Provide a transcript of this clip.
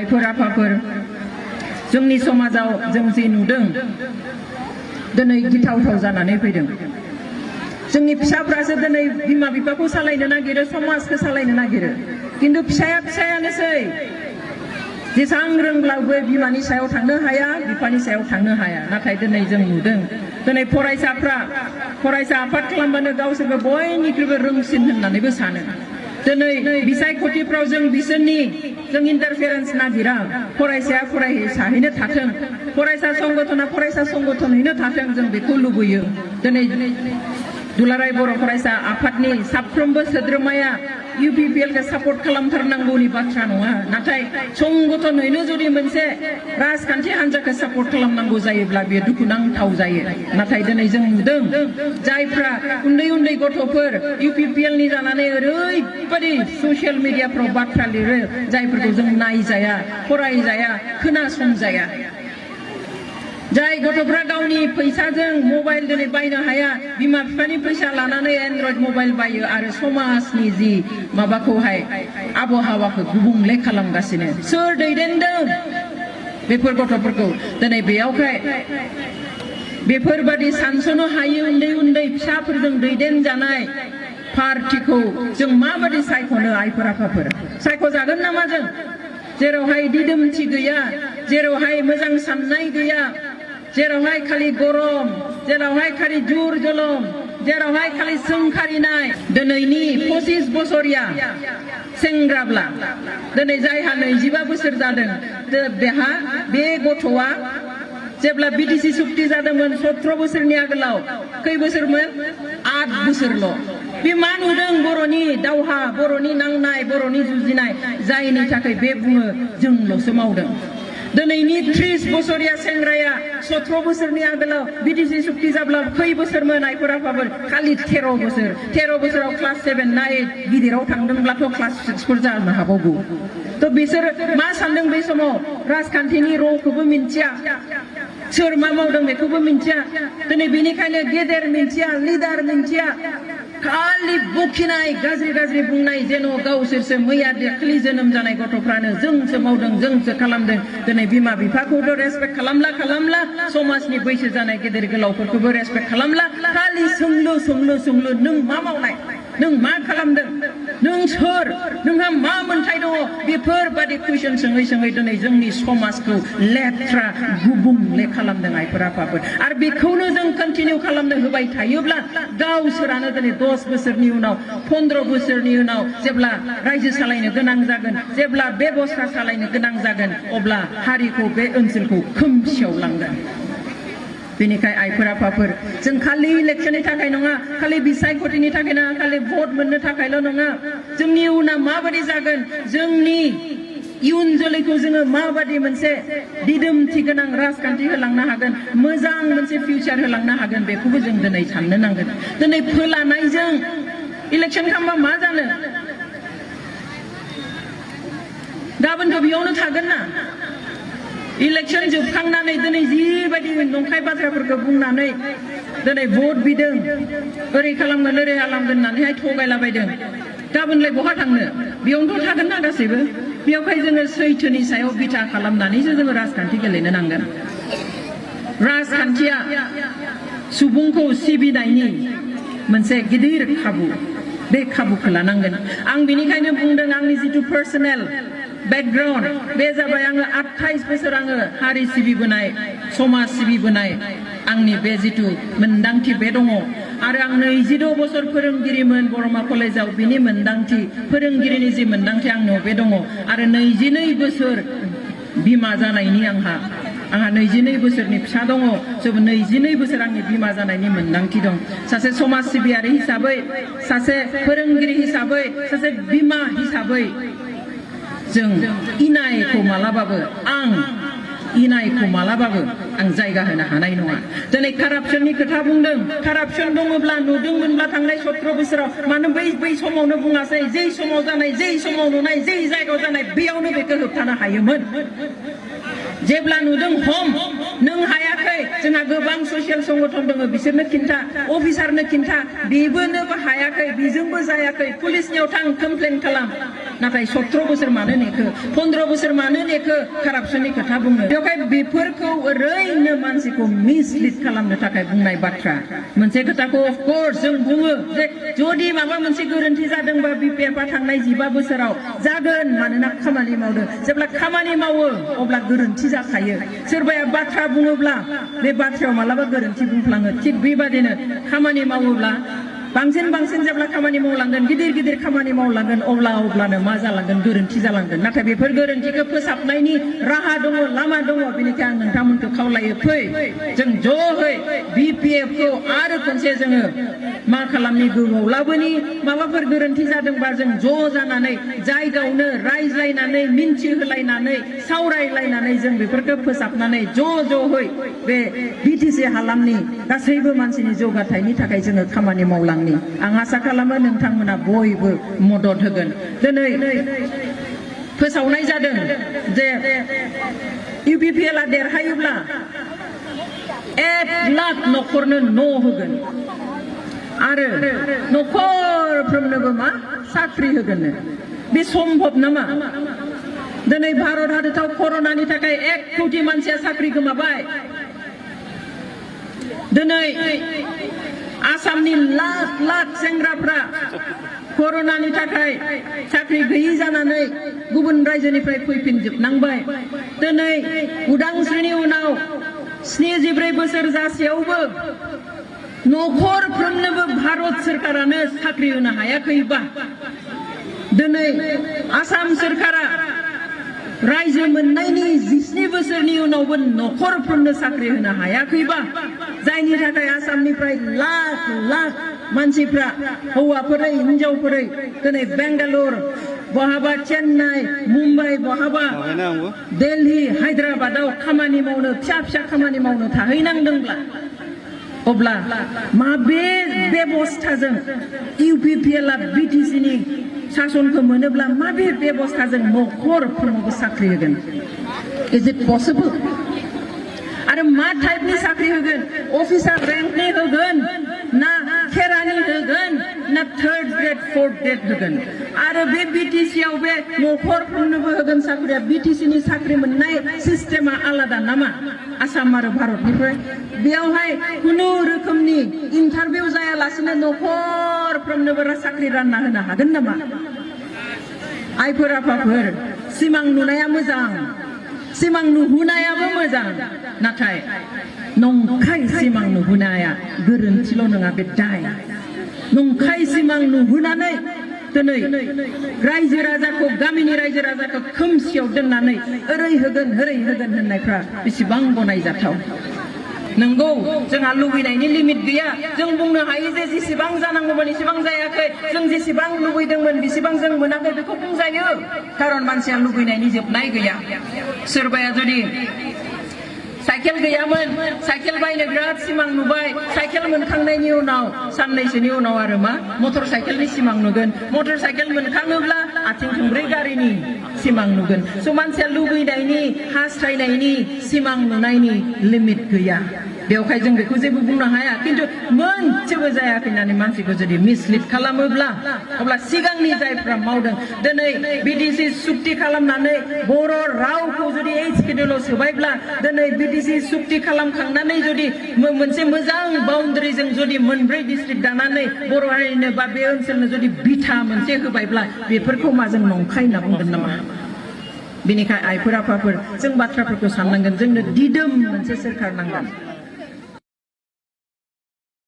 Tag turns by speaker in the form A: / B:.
A: आइफोर आफाफोर जोंनि समाजाव जों जे नुदों दिनै गिथावथाव जानानै फैदों जोंनि फिसाफ्रासो दिनै बिमा बिफाखौ सालायनो नागिरो समाजखौ सालायनो नागिरो किन्तु फिसायानोसै जेसां रोंब्लाबो बिमानि सायाव थांनो हाया बिफानि सायाव थांनो हाया नाथाय दिनै जों नुदों दिनै फरायसा आफाद खालामबानो गावसोरबो बयनिख्रुइबो रोंसिन होननानैबो सानो दिनै बिसायख'थिफ्राव जों बिसोरनि जों इन्टारफेरेन्स नागिरा फरायसाया फरायसाहैनो थाथों फरायसा संगठनैनो थाथों जों बेखौ लुबैयो दिनै दुलाराय बर' फरायसा आफादनि साफ्रोमबो सोद्रोमाया UPPL खौ सापर्ट खालामथारनांगौनि बाथ्रा नङा नाथाय संगठनैनो जुदि मोनसे राजखान्थि हान्जाखौ सापर्ट खालामनांगौ जायोब्ला बेयो दुखुनांथाव जायो नाथाय दिनै जों नुदों जायफ्रा उन्दै गथ'फोर UPPL नि जानानै ओरैबायदि ससियेल मिडियाफ्राव बाथ्रा लिरो जायफोरखौ जों नायजाया फरायजाया खोनासंजाया जाय गथ'फ्रा गावनि फैसाजों मबाइल दिनै बायनो हाया बिमा बिफानि फैसा लानानै एन्ड्रइड मबाइल बायो आरो समाजनि जि माबाखौहाय आबहावाखौ गुबुंले खालामगासिनो सोर दैदेनदों बेफोर गथ'फोरखौ दिनै बेयावहाय बेफोरबादि सानस'नो हायै उन्दै फिसाफोरजों दैदेनजानाय पार्टिखौ जों माबादि सायख'नो आइफोर आफाफोर सायख'जागोन नामा जों जेरावहाय दिदोमथि गैया जेरावहाय मोजां साननाय गैया जेरावहाय खालि गरम जेरावहाय खालि जुर जलम जेरावहाय खालि सोंखारिनाय दिनैनि 25 बोसोरिया सेंग्राब्ला दिनै जायहा 25 बोसोर जादों बेहा बे गथ'आ जेब्ला BTC सुक्ति जादोंमोन 17 बोसोरनि आगोलाव खै बोसोरमोन 8 बोसोरल' बे मा नुदों बर'नि दावहा बर'नि नांनाय बर'नि जुजिनाय जायनि थाखाय बे बुङो जोंल'सो मावदों दिनैनि 30 बोसोरिया सेंग्राया 17 बोसोरनि आगोलाव BTC सुक्ति जाब्ला खै बोसोरमोन आइफोर आफाफोर खालि 13 बोसोराव क्लास 7 ना 8 गिदिराव थांदोंब्लाथ' क्लास 6 फोर जानो हाबावगौ थ' बिसोर मा सानदों बे समाव राजखान्थिनि र'खौबो मिन्थिया सोर मा मावदों बेखौबो मिन्थिया दिनै बेनिखायनो गेदेर मिन्थिया लिडार मिन्थिया खालि बखिनाय गाज्रि बुंनाय जेन' गावसोरसो मैया दाख्लि जोनोम जानाय गथ'फ्रानो जोंसो मावदों जोंसो खालामदों दिनै बिमा बिफाखौथ' रेसपेक्ट खालामला समाजनि बैसो जानाय गेदेर गोलावफोरखौबो रेसपेक्ट खालामला खालि सोंलु नों मा मावनाय नों मा खालामदों नों सोर नोंहा मा मोन्थाय दङ बेफोरबादि कुइसन सोङै दिनै जोंनि समाजखौ लेथ्रा गुबुंले खालामदों आइफोर आफाफोर आरो बेखौनो जों कन्टिनिउ खालामनो होबाय थायोब्ला गावसोरानो दिनै 10 बोसोरनि उनाव 15 बोसोरनि उनाव जेब्ला रायजो सालायनो गोनां जागोन जेब्ला बेबस्था सालायनो गोनां जागोन अब्ला हारिखौ बे ओनसोलखौ खोमसियाव लांगोन बेनिखाय आइफोर आफाफोर जों खालि इलेक्शननि थाखाय नङा खालि बिसायख'थिनि थाखाय नङा खालि भट मोननो थाखायल' नङा जोंनि इयुना माबादि जागोन जोंनि इयुन जोलैखौ जोङो माबादि मोनसे दिदोमथि गोनां राजखान्थि होलांनो हागोन मोजां मोनसे फिउचार होलांनो हागोन बेखौबो जों दिनै साननो नांगोन दिनै फोलानायजों इलेक्शन खालामबा मा जानो गाबोनथ' बेयावनो थागोन ना इलेक्शन जोबखांनानै दिनै जिबायदि नंखाय बाथ्राफोरखौ बुंनानै दिनै भट बिदों ओरै खालामगोन ओरै खालामगोन होननानैहाय थगायलाबायदों गाबोनलाय बहा थांनो बेयावनोथ' थागोन ना गासैबो बेयावहाय जोङो सैथोनि सायाव बिथा खालामनानैसो जोङो राजखान्थि गेलेनो नांगोन राजखान्थिया सुबुंखौ सिबिनायनि मोनसे गिदिर खाबु बे खाबुखौ लानांगोन आं बेनिखायनो बुंदों आंनि जितु पार्सनेल बेकग्राउन्ड बे जाबाय आङो 28 बोसोर आङो हारि सिबिबोनाय समाज सिबिबोनाय आंनि बे जितु मोन्दांथि बे दङ आरो आं 26 बोसोर फोरोंगिरिमोन बरमा कलेजाव बिनि मोन्दांथि फोरोंगिरिनि जि मोन्दांथि आंनाव बे दङ आरो 22 बोसोर बिमा जानायनि आंहा 22 बोसोरनि फिसा दङ 22 बोसोर आंनि बिमा जानायनि मोन्दांथि दं सासे समाज सिबियारि हिसाबै सासे फोरोंगिरि हिसाबै सासे बिमा हिसाबै जों इनायखौ मालाबाबो आं जायगा होनो हानाय नङा दिनै कारापसननि खोथा बुंदों कारापसन दङब्ला नुदोंमोनब्ला थांनाय 17 बोसोराव मानो बै समावनो बुङासै जै समाव जानाय जै समाव नुनाय जै जायगायाव जानाय बेयावनो बेखौ होबथानो हायोमोन जेब्ला नुदों नों हायाखै जोंहा गोबां ससियेल संगठन दङ बिसोरनो खिन्था अफिसारनो खिन्था बेबोनोबो हायाखै बेजोंबो जायाखै पुलिसनियाव थां कमप्लेन खालाम नाथाय 17 बोसोर मानो नेखो 15 बोसोर मानो नेखो कारापसननि खोथा बुंनो बेवहाय बेफोरखौ ओरैनो मानसिखौ मिसलिड खालामनो थाखाय बुंनाय बाथ्रा मोनसे खोथाखौ अफ कोर्स जों बुङो जे जुदि माबा मोनसे गोरोन्थि जादोंबा बिपिएफआ थांनाय 15 बोसोराव जागोन मानोना खामानि मावदों जेब्ला खामानि मावो अब्ला गोरोन्थि जाखायो सोरबाया बाथ्रा बुङोब्ला बे बाथ्रायाव मालाबा गोरोन्थि बुंफ्लाङो थिग बेबादिनो खामानि मावोब्ला बांसिन जेब्ला खामानि मावलांगोन गिदिर खामानि मावलांगोन अब्लानो मा जालांगोन गोरोन्थि जालांगोन नाथाय बेफोर गोरोन्थिखौ फोसाबनायनि राहा दङ लामा दङ बेनिखायनो आं नोंथांमोनखौ खावलायो फै जों ज'है बिपिएफखौ आरो खनसे जोङो मा खालामनि गोहोआव लाबोनि माबाफोर गोरोन्थि जादोंबा जों ज' जानानै जायगायावनो रायज्लायनानै मिन्थिहोलायनानै सावरायलायनानै जों बेफोरखौ फोसाबनानै ज'है बे बिटिसि हालामनि गासैबो मानसिनि जौगाथायनि थाखाय जोङो खामानि मावलाङो आं आसा खालामो नोंथांमोना बयबो मदद होगोन दिनै फोसावनाय जादों जे इउपिपिएलआ देरहायोब्ला 1 लाख न'खरनो न' होगोन आरो न'खरफ्रोमनोबो मा साख्रि होगोन बे सम्भब नामा दिनै भारत हादराव कर'नानि थाखाय 1 कोटि मानसिया साख्रि गोमाबाय दिनै आसामनि लाख सेंग्राफ्रा कर'नानि थाखाय साख्रि गैयि जानानै गुबुन रायजोनिफ्राय फैफिनजोबनांबाय दिनै उदांस्रिनि उनाव 74 बोसोर जासेयावबो न'खरफ्रोमनोबो भारत सरकारानो साख्रि होनो हायाखैबा दिनै आसाम सरकारा रायजो मोननायनि 17 बोसोरनि उनावबो न'खरफ्रोमनो साख्रि होनो हायाखैबा जायनि थाखाय आसामनिफ्राय लाख मानसिफ्रा हौवाफोरै हिनजावफोरै दिनै बेंगालुरु बहाबा चेन्नाइ मुम्बाइ बहाबा दिल्ली हायद्राबादाव खामानि मावनो फिसा खामानि मावनो थाहैनांदोंब्ला अब्ला माबे बेबस्थाजों इउपिपिएलआ बिटिसिनि शासनखौ मोनोब्ला माबे बेबस्थाजों न'खरफ्रोमनोबो साख्रि होगोन इज इट पसिबल आरो मा टाइपनि साख्रि होगोन अफिसार रेंकनि होगोन ना खेरानि होगोन ना 3rd ग्रेड 4th ग्रेड होगोन आरो बे बिटिसिआव बे न'खरफ्रोमनोबो होगोन साख्रिया बिटिसिनि साख्रि मोननाय सिस्टेमा आलादा नामा आसाम आरो भारतनिफ्राय बेयावहाय खुनु रोखोमनि इन्टारभिउ जायालासिनो न'खरफ्रोमनोबो साख्रि रानना होनो हागोन नामा आइफोर आफाफोर सिमां नुनाया मोजां सिमां नुहुनायाबो मोजां नाथाय नंखाय सिमां नुहुनाया गोरोन्थिल' नङा बे दाय नंखाय सिमां नुहुनानै दिनै रायजो राजाखौ गामिनि रायजो राजाखौ खोमसियाव दोननानै ओरै होगोन होननायफ्रा बेसेबां गनायजाथाव नंगौ जोंहा लुबैनायनि लिमिट गैया जों बुंनो हायो जे जेसेबां जानांगौमोन एसेबां जायाखै जों जेसेबां लुबैदोंमोन बेसेबां जों मोनाखै बेखौ बुंजायो खारन मानसिया लुबैनायनि जोबनाय गैया सोरबाया जुदि साइकेल गैयामोन साइकेल बायनो बिराद सिमां नुबाय साइकेल मोनखांनायनि उनाव साननैसोनि उनाव आरो मा मटर साइकेलनि सिमां नुगोन मटर साइकेल मोनखाङोब्ला आथिं थोंब्रै गारिनि सिमां नुगोन स' मानसिया लुबैनायनि हास्थायनायनि सिमां नुनायनि लिमिट गैया बेवहाय जों बेखौ जेबो बुंनो हाया किन्तु मोनसेबो जायाखै होननानै मानसिखौ जुदि मिसलिड खालामोब्ला अब्ला सिगांनि जायफ्रा मावदों दिनै बिटिसि सुक्ति खालामनानै बर' रावखौ जुदि 8th शेड्युलाव सोबायब्ला दिनै बिटिसि सुक्ति खालामखांनानै जुदि मोनसे मोजां बाउन्डारिजों जुदि मोनब्रै डिस्ट्रिक्ट दानानै बर' हारिनो बा बे ओनसोलनो जुदि बिथा मोनसे होबायब्ला बेफोरखौ मा जों नंखाय होनना बुंगोन नामा बेनिखायनो आइफोर आफाफोर जों बाथ्राफोरखौ साननांगोन जोंनो दिदोम मोनसे सोरखार नांगोन